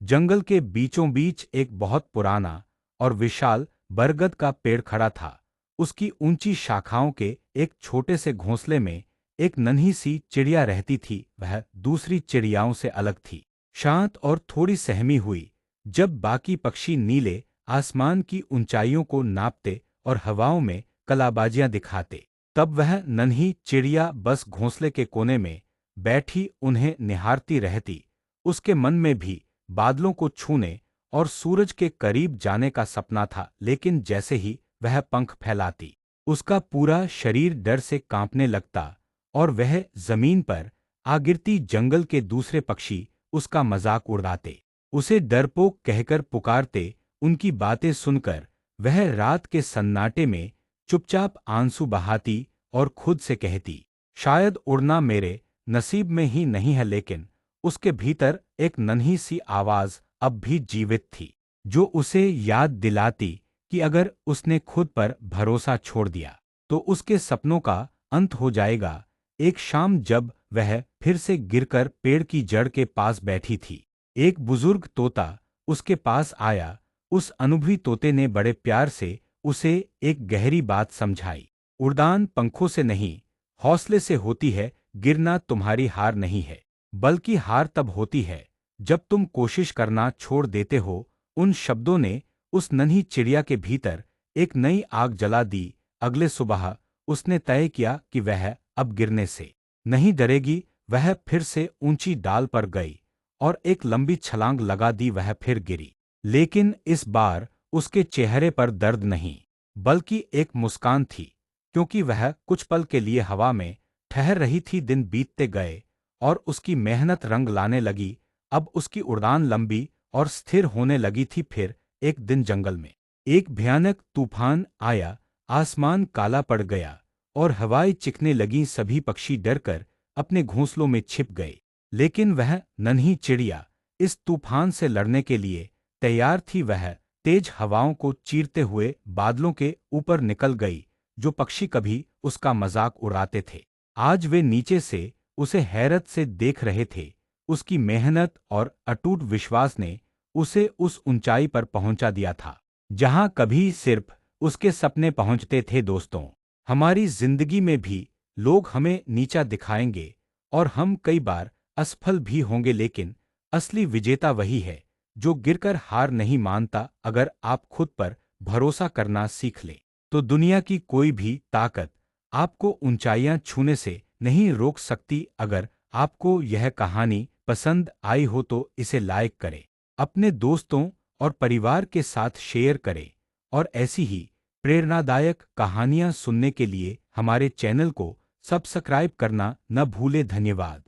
जंगल के बीचों बीच एक बहुत पुराना और विशाल बरगद का पेड़ खड़ा था। उसकी ऊंची शाखाओं के एक छोटे से घोंसले में एक नन्ही सी चिड़िया रहती थी। वह दूसरी चिड़ियाओं से अलग थी, शांत और थोड़ी सहमी हुई। जब बाकी पक्षी नीले आसमान की ऊंचाइयों को नापते और हवाओं में कलाबाजियां दिखाते, तब वह नन्ही चिड़िया बस घोंसले के कोने में बैठी उन्हें निहारती रहती। उसके मन में भी बादलों को छूने और सूरज के करीब जाने का सपना था, लेकिन जैसे ही वह पंख फैलाती, उसका पूरा शरीर डर से कांपने लगता और वह जमीन पर आ गिरती। जंगल के दूसरे पक्षी उसका मजाक उड़ाते, उसे डरपोक कहकर पुकारते। उनकी बातें सुनकर वह रात के सन्नाटे में चुपचाप आंसू बहाती और खुद से कहती, शायद उड़ना मेरे नसीब में ही नहीं है। लेकिन उसके भीतर एक नन्ही सी आवाज अब भी जीवित थी, जो उसे याद दिलाती कि अगर उसने खुद पर भरोसा छोड़ दिया तो उसके सपनों का अंत हो जाएगा। एक शाम जब वह फिर से गिरकर पेड़ की जड़ के पास बैठी थी, एक बुजुर्ग तोता उसके पास आया। उस अनुभवी तोते ने बड़े प्यार से उसे एक गहरी बात समझाई। उड़ान पंखों से नहीं, हौसले से होती है। गिरना तुम्हारी हार नहीं है, बल्कि हार तब होती है जब तुम कोशिश करना छोड़ देते हो। उन शब्दों ने उस नन्ही चिड़िया के भीतर एक नई आग जला दी। अगले सुबह उसने तय किया कि वह अब गिरने से नहीं डरेगी। वह फिर से ऊंची डाल पर गई और एक लंबी छलांग लगा दी। वह फिर गिरी, लेकिन इस बार उसके चेहरे पर दर्द नहीं, बल्कि एक मुस्कान थी, क्योंकि वह कुछ पल के लिए हवा में ठहर रही थी। दिन बीतते गए और उसकी मेहनत रंग लाने लगी। अब उसकी उड़ान लंबी और स्थिर होने लगी थी। फिर एक दिन जंगल में एक भयानक तूफान आया। आसमान काला पड़ गया और हवाएं चिखने लगीं। सभी पक्षी डरकर अपने घोंसलों में छिप गए, लेकिन वह नन्ही चिड़िया इस तूफान से लड़ने के लिए तैयार थी। वह तेज हवाओं को चीरते हुए बादलों के ऊपर निकल गई। जो पक्षी कभी उसका मजाक उड़ाते थे, आज वे नीचे से उसे हैरत से देख रहे थे। उसकी मेहनत और अटूट विश्वास ने उसे उस ऊंचाई पर पहुंचा दिया था जहां कभी सिर्फ उसके सपने पहुंचते थे। दोस्तों, हमारी जिंदगी में भी लोग हमें नीचा दिखाएंगे और हम कई बार असफल भी होंगे, लेकिन असली विजेता वही है जो गिरकर हार नहीं मानता। अगर आप खुद पर भरोसा करना सीख लें तो दुनिया की कोई भी ताकत आपको ऊंचाइयां छूने से नहीं रोक सकती। अगर आपको यह कहानी पसंद आई हो तो इसे लाइक करें, अपने दोस्तों और परिवार के साथ शेयर करें और ऐसी ही प्रेरणादायक कहानियां सुनने के लिए हमारे चैनल को सब्सक्राइब करना न भूलें। धन्यवाद।